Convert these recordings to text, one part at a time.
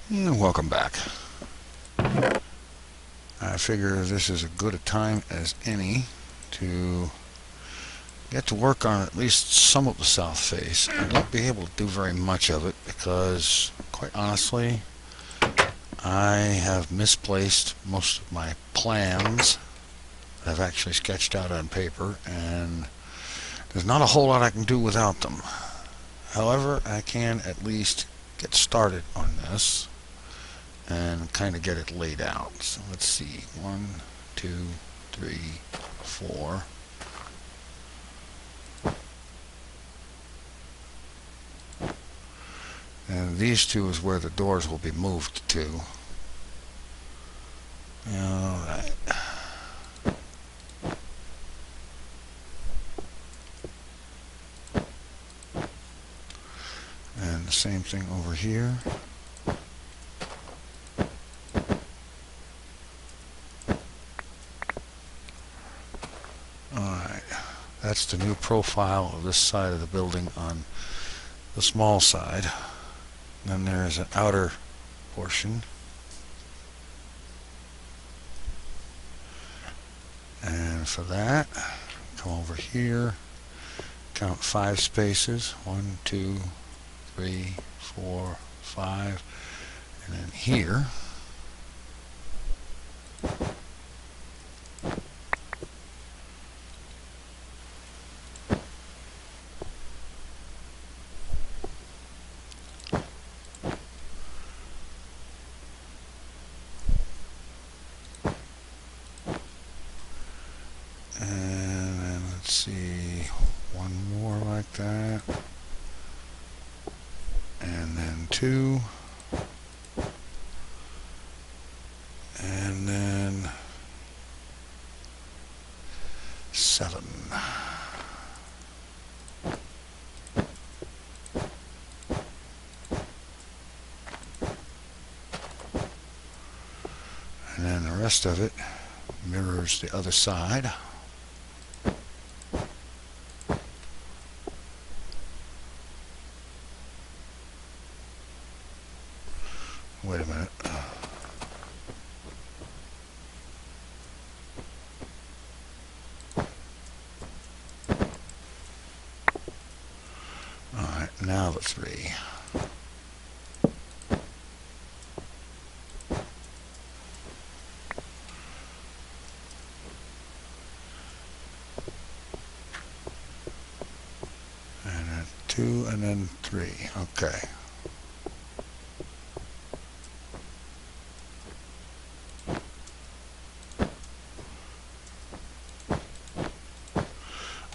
And welcome back. I figure this is as good a time as any to get to work on at least some of the south face. I won't be able to do very much of it because, quite honestly, I have misplaced most of my plans that I've actually sketched out on paper, and there's not a whole lot I can do without them. However, I can at least get started on this and kind of get it laid out. So let's see, 1, 2, 3, 4. And these two is where the doors will be moved to. Alright. And the same thing over here. Alright. That's the new profile of this side of the building on the small side. Then there is an outer portion. And for that, come over here, count 5 spaces. 1, 2, 3, 4, 5. And then here, and then let's see, one more like that, and then 2, and then 7. And then the rest of it mirrors the other side. Wait a minute. Alright, now the 3. And then 2 and then 3. Okay.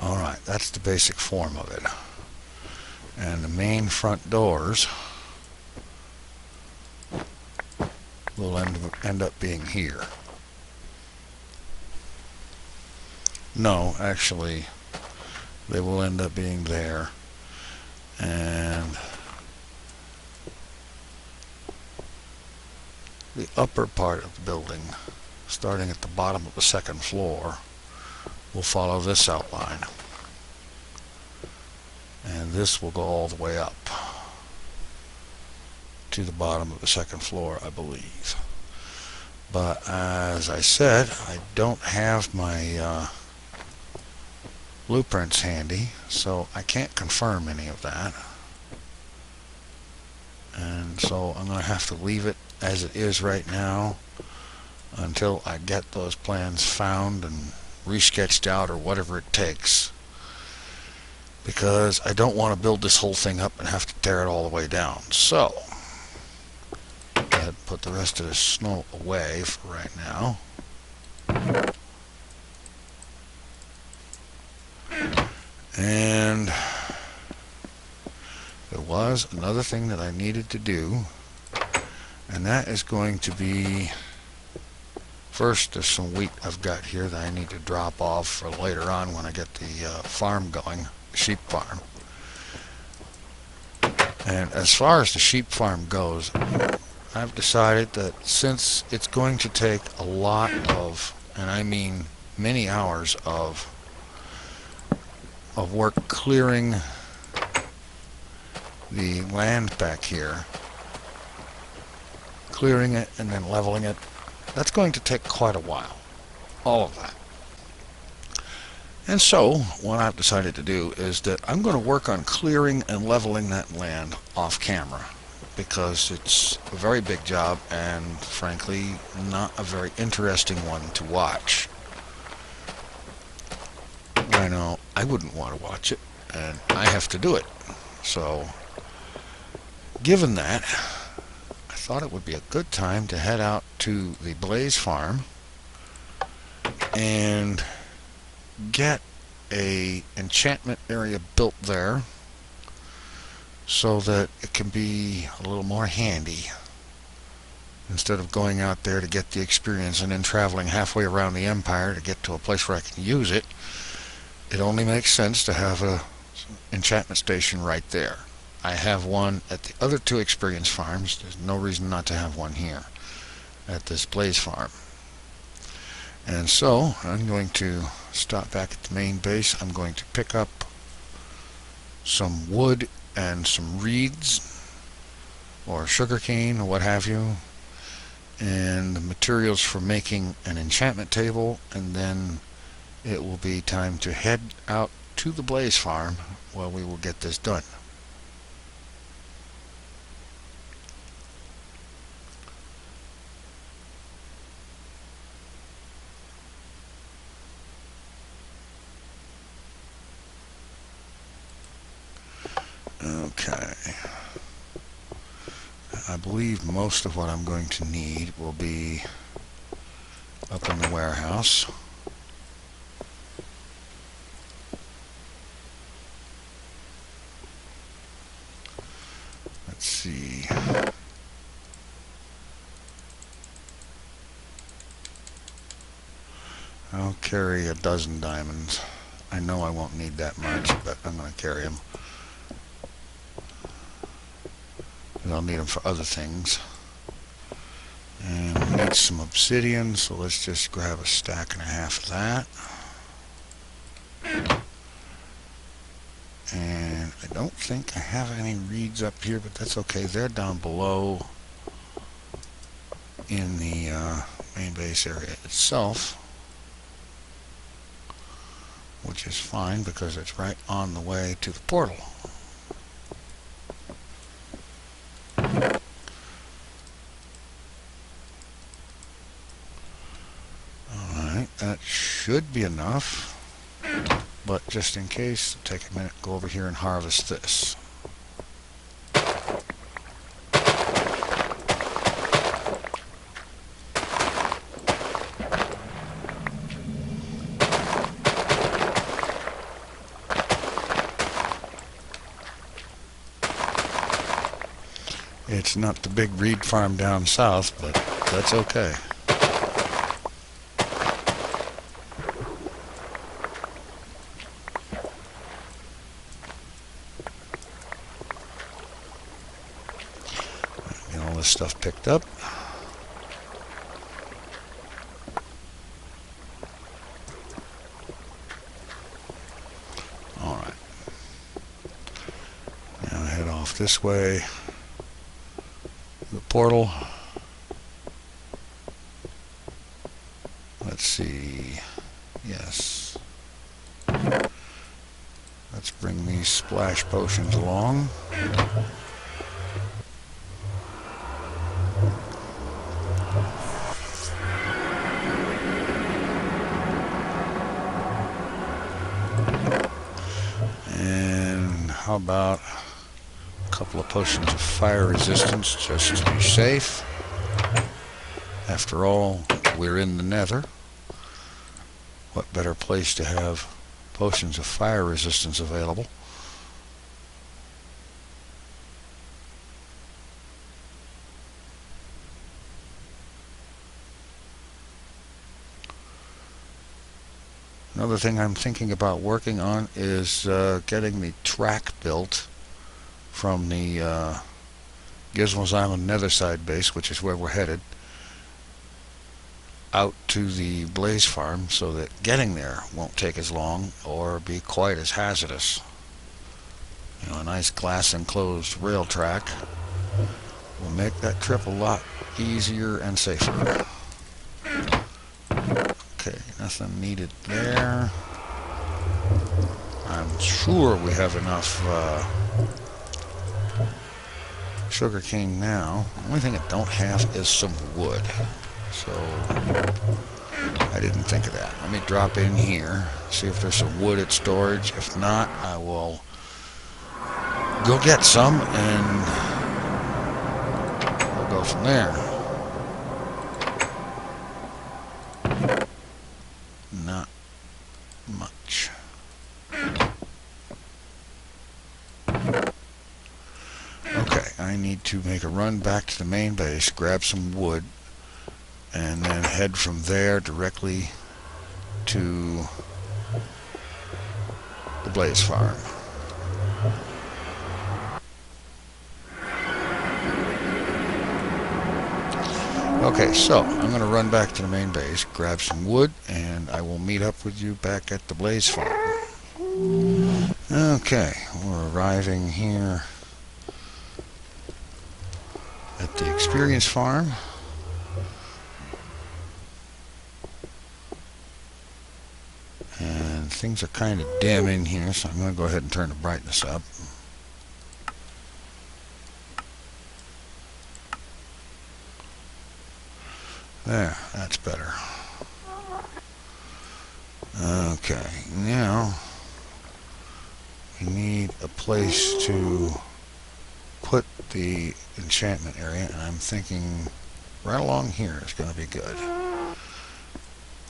Alright, that's the basic form of it. And the main front doors will end up being here. No, actually, they will end up being there. And the upper part of the building, starting at the bottom of the second floor, will follow this outline. And this will go all the way up to the bottom of the second floor, I believe. But as I said, I don't have my blueprints handy, so I can't confirm any of that. And so I'm going to have to leave it as it is right now until I get those plans found and resketched out or whatever it takes, because I don't want to build this whole thing up and have to tear it all the way down. So go ahead and put the rest of this snow away for right now. And there was another thing that I needed to do, and that is going to be, first, there's some wheat I've got here that I need to drop off for later on when I get the farm going, sheep farm. And as far as the sheep farm goes, I've decided that since it's going to take a lot of, and I mean many hours of work clearing the land back here, clearing it, and then leveling it. That's going to take quite a while. All of that. And so, what I've decided to do is that I'm going to work on clearing and leveling that land off camera, because it's a very big job and, frankly, not a very interesting one to watch. I know I wouldn't want to watch it, and I have to do it. So, given that, I thought it would be a good time to head out to the Blaze Farm and get a enchantment area built there so that it can be a little more handy, instead of going out there to get the experience and then traveling halfway around the empire to get to a place where I can use it. It only makes sense to have a enchantment station right there. I have one at the other two experience farms. There's no reason not to have one here at this Blaze Farm. And so I'm going to stop back at the main base. I'm going to pick up some wood and some reeds or sugarcane or what have you, and the materials for making an enchantment table, and then it will be time to head out to the Blaze Farm where we will get this done. Okay. I believe most of what I'm going to need will be up in the warehouse. Let's see. I'll carry a dozen diamonds. I know I won't need that much, but I'm going to carry them. I'll need them for other things. And we need some obsidian, so let's just grab a stack and a half of that. And I don't think I have any reeds up here, but that's okay. They're down below in the main base area itself, which is fine because it's right on the way to the portal. Alright, that should be enough, but just in case, take a minute, go over here and harvest this. It's not the big reed farm down south, but that's okay. Get all this stuff picked up. Alright. Now head off this way. The portal. Let's see. Yes. Let's bring these splash potions along. And how about couple of potions of fire resistance just to be safe. After all, we're in the Nether. What better place to have potions of fire resistance available? Another thing I'm thinking about working on is getting the track built from the Gizmo's Island Netherside base, which is where we're headed, out to the Blaze Farm, so that getting there won't take as long or be quite as hazardous. You know, a nice glass enclosed rail track will make that trip a lot easier and safer. Okay, nothing needed there. I'm sure we have enough sugar cane now. The only thing I don't have is some wood. So I didn't think of that. Let me drop in here, see if there's some wood at storage. If not, I will go get some and we'll go from there. Not much. Okay, I need to make a run back to the main base, grab some wood, and then head from there directly to the Blaze Farm. Okay, so I'm going to run back to the main base, grab some wood, and I will meet up with you back at the Blaze Farm. Okay, we're arriving here at the Experience Farm. And things are kind of dim in here, so I'm going to go ahead and turn the brightness up. There, that's better. Okay, now we need a place to put the enchantment area, and I'm thinking right along here is going to be good.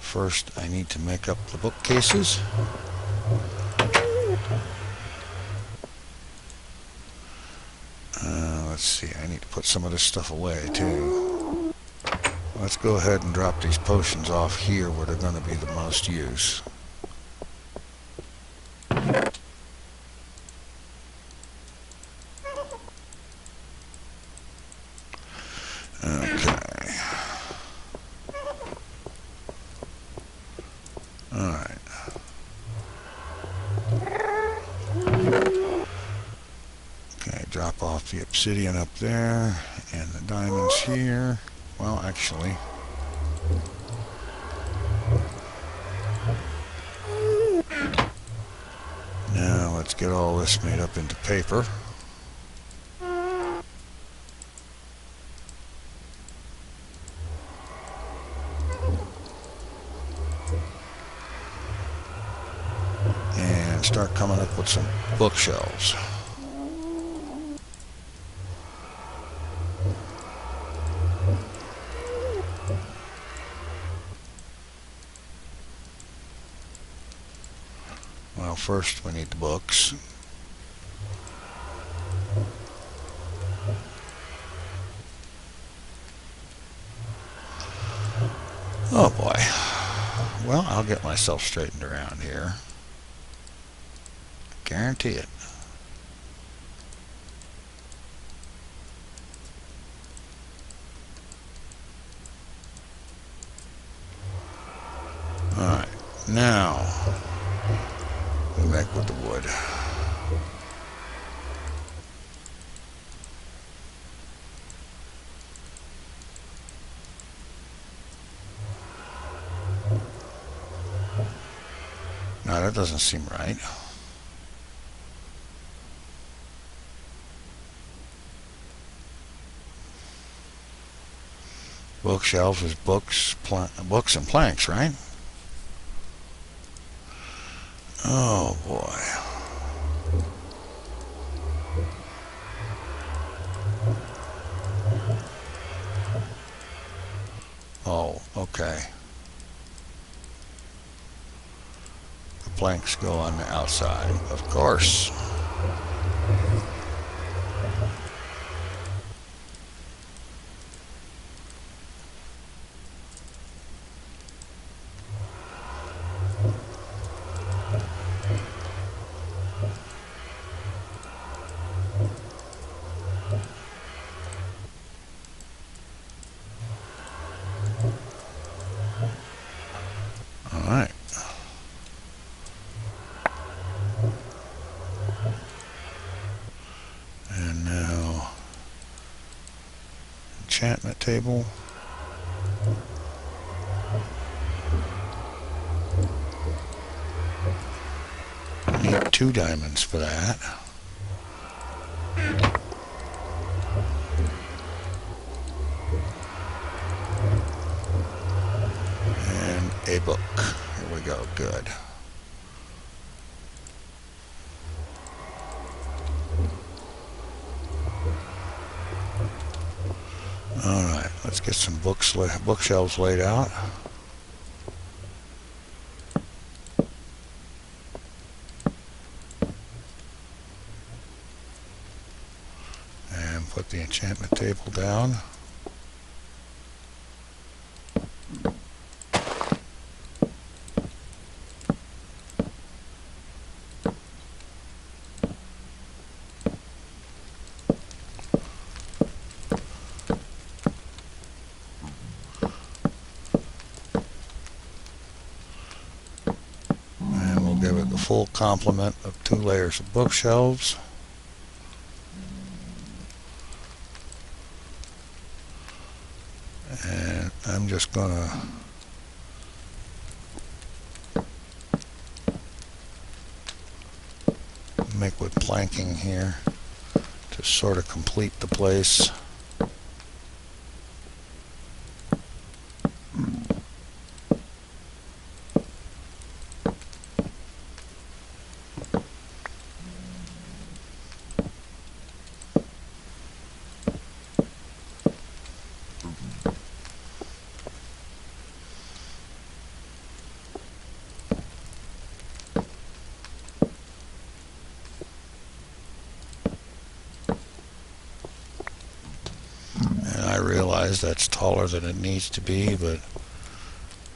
First, I need to make up the bookcases. Let's see, I need to put some of this stuff away too. Let's go ahead and drop these potions off here where they're going to be the most use. Okay. Alright. Okay, drop off the obsidian up there and the diamonds here. Well, actually, now let's get all this made up into paper. And start coming up with some bookshelves. Well, first we need the books. Oh boy. Well, I'll get myself straightened around here. Guarantee it. Alright, now we'll make with the wood. No, that doesn't seem right. Bookshelf is books, books and planks, right? Oh boy. Oh, okay. The planks go on the outside, of course. enchantment table. Need 2 diamonds for that. And a book. Here we go. Good. Alright, let's get some bookshelves laid out. And put the enchantment table down. Give it the full complement of 2 layers of bookshelves. And I'm just going to make with planking here to sort of complete the place. I realize that's taller than it needs to be, but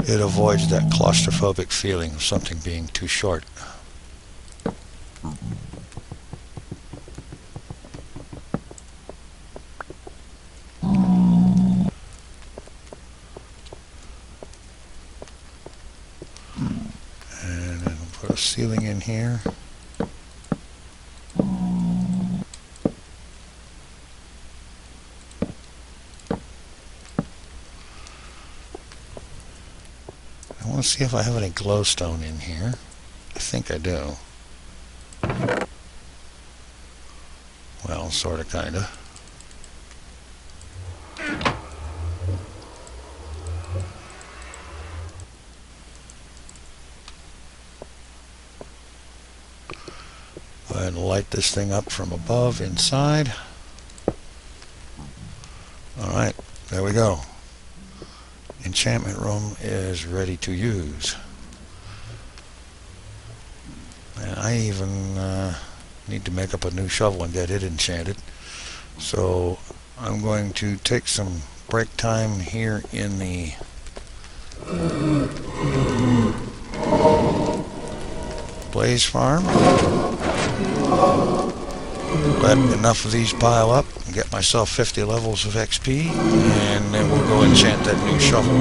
it avoids that claustrophobic feeling of something being too short. And then we'll put a ceiling in here. I want to see if I have any glowstone in here. I think I do. Well, sort of, kind of. Go ahead and light this thing up from above inside. Alright, there we go. Enchantment room is ready to use. And I even need to make up a new shovel and get it enchanted. So I'm going to take some break time here in the Blaze Farm. Let enough of these pile up and get myself 50 levels of XP, and then we'll go enchant that new shovel.